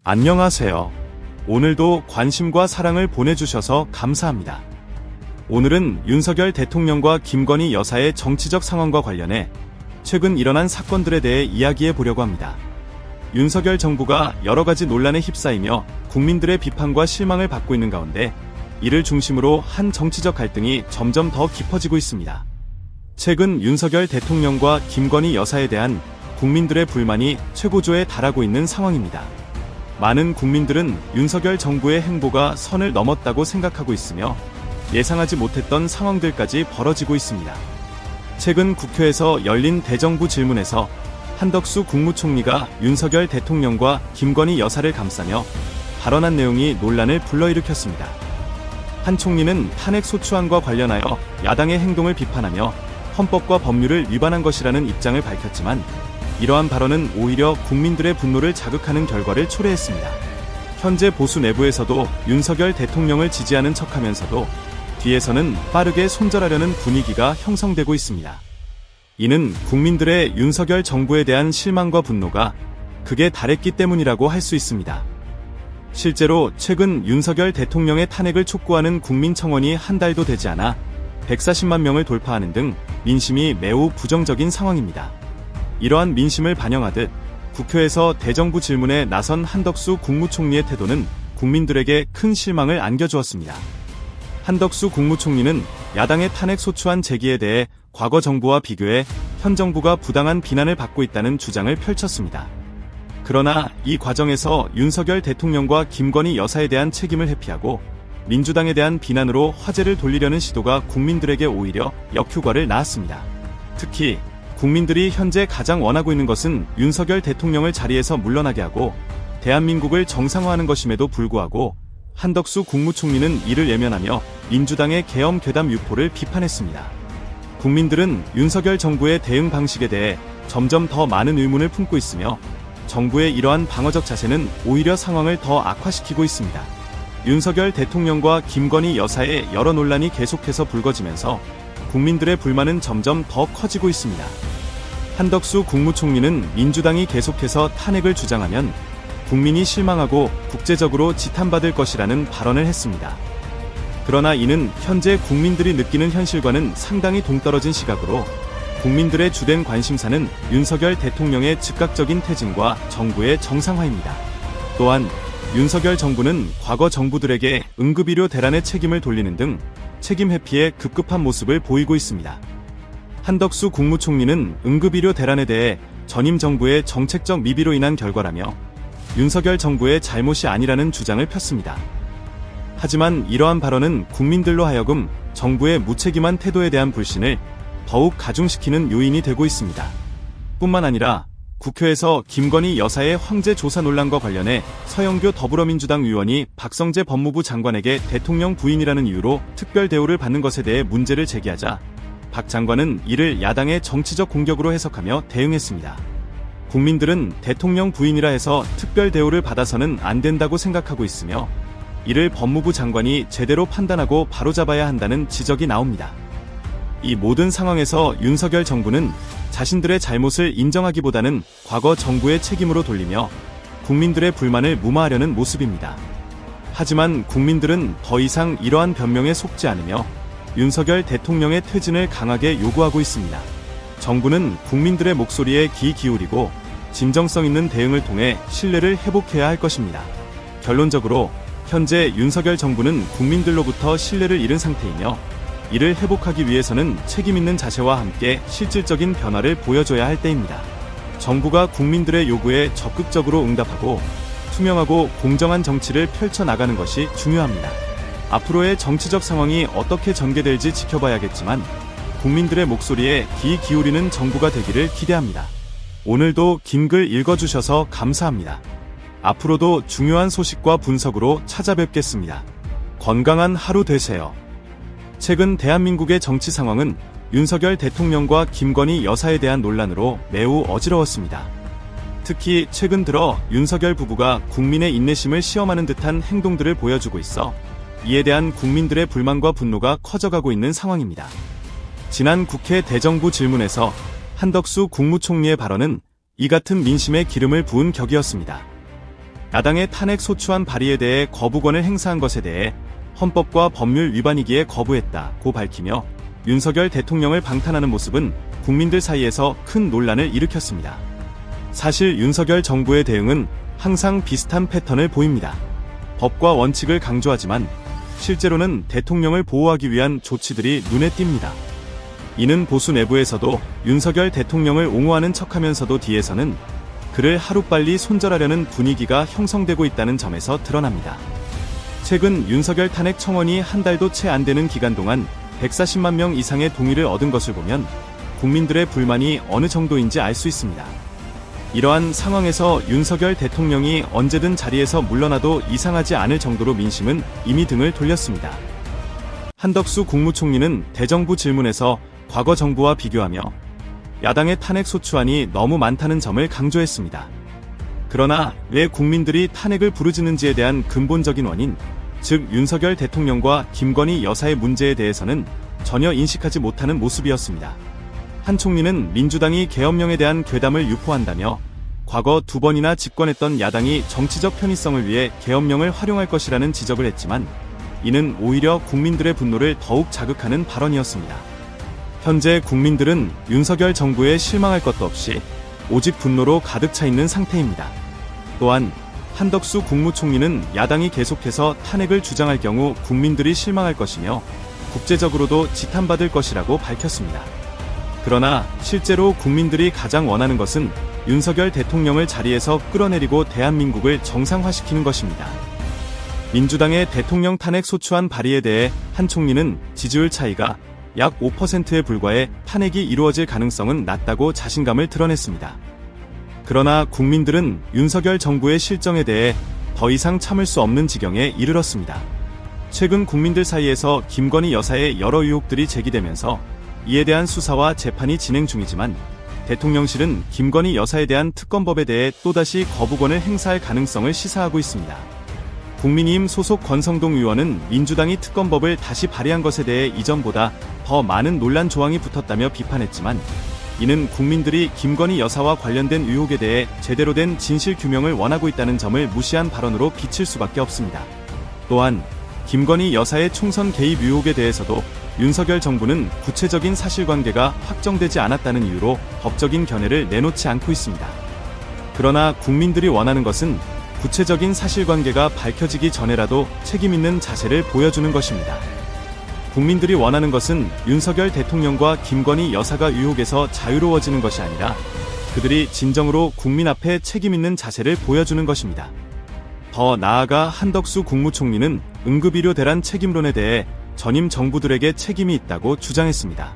안녕하세요. 오늘도 관심과 사랑을 보내주셔서 감사합니다. 오늘은 윤석열 대통령과 김건희 여사의 정치적 상황과 관련해 최근 일어난 사건들에 대해 이야기해 보려고 합니다. 윤석열 정부가 여러 가지 논란에 휩싸이며 국민들의 비판과 실망을 받고 있는 가운데 이를 중심으로 한 정치적 갈등이 점점 더 깊어지고 있습니다. 최근 윤석열 대통령과 김건희 여사에 대한 국민들의 불만이 최고조에 달하고 있는 상황입니다. 많은 국민들은 윤석열 정부의 행보가 선을 넘었다고 생각하고 있으며 예상하지 못했던 상황들까지 벌어지고 있습니다. 최근 국회에서 열린 대정부 질문에서 한덕수 국무총리가 윤석열 대통령과 김건희 여사를 감싸며 발언한 내용이 논란을 불러일으켰습니다. 한 총리는 탄핵 소추안과 관련하여 야당의 행동을 비판하며 헌법과 법률을 위반한 것이라는 입장을 밝혔지만 이러한 발언은 오히려 국민들의 분노를 자극하는 결과를 초래했습니다. 현재 보수 내부에서도 윤석열 대통령을 지지하는 척하면서도 뒤에서는 빠르게 손절하려는 분위기가 형성되고 있습니다. 이는 국민들의 윤석열 정부에 대한 실망과 분노가 극에 달했기 때문이라고 할 수 있습니다. 실제로 최근 윤석열 대통령의 탄핵을 촉구하는 국민청원이 한 달도 되지 않아 140만 명을 돌파하는 등 민심이 매우 부정적인 상황입니다. 이러한 민심을 반영하듯 국회에서 대정부 질문에 나선 한덕수 국무총리의 태도는 국민들에게 큰 실망을 안겨주었습니다. 한덕수 국무총리는 야당의 탄핵 소추안 제기에 대해 과거 정부와 비교해 현 정부가 부당한 비난을 받고 있다는 주장을 펼쳤습니다. 그러나 이 과정에서 윤석열 대통령과 김건희 여사에 대한 책임을 회피하고 민주당에 대한 비난으로 화제를 돌리려는 시도가 국민들에게 오히려 역효과를 낳았습니다. 특히 국민들이 현재 가장 원하고 있는 것은 윤석열 대통령을 자리에서 물러나게 하고 대한민국을 정상화하는 것임에도 불구하고 한덕수 국무총리는 이를 외면하며 민주당의 계엄 괴담 유포를 비판했습니다. 국민들은 윤석열 정부의 대응 방식에 대해 점점 더 많은 의문을 품고 있으며 정부의 이러한 방어적 자세는 오히려 상황을 더 악화시키고 있습니다. 윤석열 대통령과 김건희 여사의 여러 논란이 계속해서 불거지면서 국민들의 불만은 점점 더 커지고 있습니다. 한덕수 국무총리는 민주당이 계속해서 탄핵을 주장하면 국민이 실망하고 국제적으로 지탄받을 것이라는 발언을 했습니다. 그러나 이는 현재 국민들이 느끼는 현실과는 상당히 동떨어진 시각으로 국민들의 주된 관심사는 윤석열 대통령의 즉각적인 퇴진과 정부의 정상화입니다. 또한 윤석열 정부는 과거 정부들에게 응급의료 대란의 책임을 돌리는 등 책임 회피에 급급한 모습을 보이고 있습니다. 한덕수 국무총리는 응급의료 대란에 대해 전임 정부의 정책적 미비로 인한 결과라며 윤석열 정부의 잘못이 아니라는 주장을 폈습니다. 하지만 이러한 발언은 국민들로 하여금 정부의 무책임한 태도에 대한 불신을 더욱 가중시키는 요인이 되고 있습니다. 뿐만 아니라 국회에서 김건희 여사의 황제 조사 논란과 관련해 서영교 더불어민주당 의원이 박성재 법무부 장관에게 대통령 부인이라는 이유로 특별 대우를 받는 것에 대해 문제를 제기하자 박 장관은 이를 야당의 정치적 공격으로 해석하며 대응했습니다. 국민들은 대통령 부인이라 해서 특별 대우를 받아서는 안 된다고 생각하고 있으며 이를 법무부 장관이 제대로 판단하고 바로잡아야 한다는 지적이 나옵니다. 이 모든 상황에서 윤석열 정부는 자신들의 잘못을 인정하기보다는 과거 정부의 책임으로 돌리며 국민들의 불만을 무마하려는 모습입니다. 하지만 국민들은 더 이상 이러한 변명에 속지 않으며 윤석열 대통령의 퇴진을 강하게 요구하고 있습니다. 정부는 국민들의 목소리에 귀 기울이고 진정성 있는 대응을 통해 신뢰를 회복해야 할 것입니다. 결론적으로 현재 윤석열 정부는 국민들로부터 신뢰를 잃은 상태이며 이를 회복하기 위해서는 책임있는 자세와 함께 실질적인 변화를 보여줘야 할 때입니다. 정부가 국민들의 요구에 적극적으로 응답하고 투명하고 공정한 정치를 펼쳐나가는 것이 중요합니다. 앞으로의 정치적 상황이 어떻게 전개될지 지켜봐야겠지만 국민들의 목소리에 귀 기울이는 정부가 되기를 기대합니다. 오늘도 긴 글 읽어주셔서 감사합니다. 앞으로도 중요한 소식과 분석으로 찾아뵙겠습니다. 건강한 하루 되세요. 최근 대한민국의 정치 상황은 윤석열 대통령과 김건희 여사에 대한 논란으로 매우 어지러웠습니다. 특히 최근 들어 윤석열 부부가 국민의 인내심을 시험하는 듯한 행동들을 보여주고 있어 이에 대한 국민들의 불만과 분노가 커져가고 있는 상황입니다. 지난 국회 대정부 질문에서 한덕수 국무총리의 발언은 이 같은 민심에 기름을 부은 격이었습니다. 야당의 탄핵 소추안 발의에 대해 거부권을 행사한 것에 대해 헌법과 법률 위반이기에 거부했다고 밝히며 윤석열 대통령을 방탄하는 모습은 국민들 사이에서 큰 논란을 일으켰습니다. 사실 윤석열 정부의 대응은 항상 비슷한 패턴을 보입니다. 법과 원칙을 강조하지만 실제로는 대통령을 보호하기 위한 조치들이 눈에 띕니다. 이는 보수 내부에서도 윤석열 대통령을 옹호하는 척하면서도 뒤에서는 그를 하루빨리 손절하려는 분위기가 형성되고 있다는 점에서 드러납니다. 최근 윤석열 탄핵 청원이 한 달도 채 안 되는 기간 동안 140만 명 이상의 동의를 얻은 것을 보면 국민들의 불만이 어느 정도인지 알 수 있습니다. 이러한 상황에서 윤석열 대통령이 언제든 자리에서 물러나도 이상하지 않을 정도로 민심은 이미 등을 돌렸습니다. 한덕수 국무총리는 대정부 질문에서 과거 정부와 비교하며 야당의 탄핵 소추안이 너무 많다는 점을 강조했습니다. 그러나 왜 국민들이 탄핵을 부르짖는지에 대한 근본적인 원인, 즉 윤석열 대통령과 김건희 여사의 문제에 대해서는 전혀 인식하지 못하는 모습이었습니다. 한 총리는 민주당이 계엄령에 대한 괴담을 유포한다며 과거 2번이나 집권했던 야당이 정치적 편의성을 위해 계엄령을 활용할 것이라는 지적을 했지만 이는 오히려 국민들의 분노를 더욱 자극하는 발언이었습니다. 현재 국민들은 윤석열 정부에 실망할 것도 없이 오직 분노로 가득 차 있는 상태입니다. 또한 한덕수 국무총리는 야당이 계속해서 탄핵을 주장할 경우 국민들이 실망할 것이며 국제적으로도 지탄받을 것이라고 밝혔습니다. 그러나 실제로 국민들이 가장 원하는 것은 윤석열 대통령을 자리에서 끌어내리고 대한민국을 정상화시키는 것입니다. 민주당의 대통령 탄핵 소추안 발의에 대해 한 총리는 지지율 차이가 약 5%에 불과해 탄핵이 이루어질 가능성은 낮다고 자신감을 드러냈습니다. 그러나 국민들은 윤석열 정부의 실정에 대해 더 이상 참을 수 없는 지경에 이르렀습니다. 최근 국민들 사이에서 김건희 여사의 여러 의혹들이 제기되면서 이에 대한 수사와 재판이 진행 중이지만 대통령실은 김건희 여사에 대한 특검법에 대해 또다시 거부권을 행사할 가능성을 시사하고 있습니다. 국민의힘 소속 권성동 의원은 민주당이 특검법을 다시 발의한 것에 대해 이전보다 더 많은 논란 조항이 붙었다며 비판했지만 이는 국민들이 김건희 여사와 관련된 의혹에 대해 제대로 된 진실 규명을 원하고 있다는 점을 무시한 발언으로 비칠 수밖에 없습니다. 또한 김건희 여사의 총선 개입 의혹에 대해서도 윤석열 정부는 구체적인 사실관계가 확정되지 않았다는 이유로 법적인 견해를 내놓지 않고 있습니다. 그러나 국민들이 원하는 것은 구체적인 사실관계가 밝혀지기 전에라도 책임있는 자세를 보여주는 것입니다. 국민들이 원하는 것은 윤석열 대통령과 김건희 여사가 의혹에서 자유로워지는 것이 아니라 그들이 진정으로 국민 앞에 책임있는 자세를 보여주는 것입니다. 더 나아가 한덕수 국무총리는 응급의료 대란 책임론에 대해 전임 정부들에게 책임이 있다고 주장했습니다.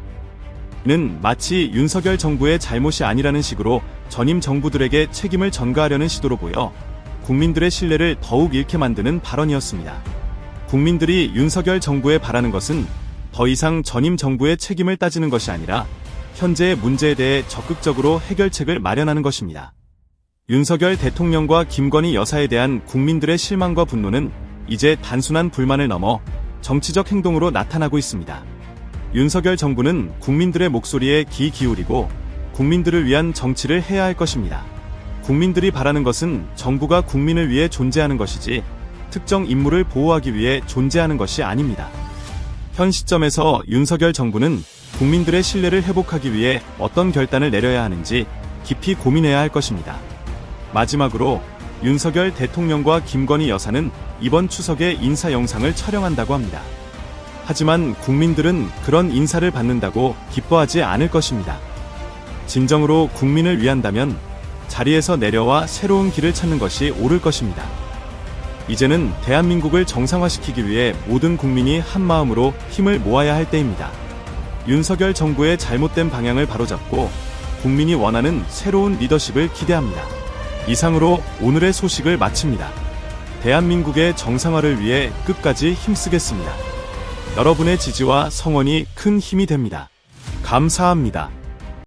이는 마치 윤석열 정부의 잘못이 아니라는 식으로 전임 정부들에게 책임을 전가하려는 시도로 보여 국민들의 신뢰를 더욱 잃게 만드는 발언이었습니다. 국민들이 윤석열 정부에 바라는 것은 더 이상 전임 정부의 책임을 따지는 것이 아니라 현재의 문제에 대해 적극적으로 해결책을 마련하는 것입니다. 윤석열 대통령과 김건희 여사에 대한 국민들의 실망과 분노는 이제 단순한 불만을 넘어 정치적 행동으로 나타나고 있습니다. 윤석열 정부는 국민들의 목소리에 귀 기울이고 국민들을 위한 정치를 해야 할 것입니다. 국민들이 바라는 것은 정부가 국민을 위해 존재하는 것이지 특정 인물을 보호하기 위해 존재하는 것이 아닙니다. 현 시점에서 윤석열 정부는 국민들의 신뢰를 회복하기 위해 어떤 결단을 내려야 하는지 깊이 고민해야 할 것입니다. 마지막으로 윤석열 대통령과 김건희 여사는 이번 추석에 인사 영상을 촬영한다고 합니다. 하지만 국민들은 그런 인사를 받는다고 기뻐하지 않을 것입니다. 진정으로 국민을 위한다면 자리에서 내려와 새로운 길을 찾는 것이 옳을 것입니다. 이제는 대한민국을 정상화시키기 위해 모든 국민이 한마음으로 힘을 모아야 할 때입니다. 윤석열 정부의 잘못된 방향을 바로잡고 국민이 원하는 새로운 리더십을 기대합니다. 이상으로 오늘의 소식을 마칩니다. 대한민국의 정상화를 위해 끝까지 힘쓰겠습니다. 여러분의 지지와 성원이 큰 힘이 됩니다. 감사합니다.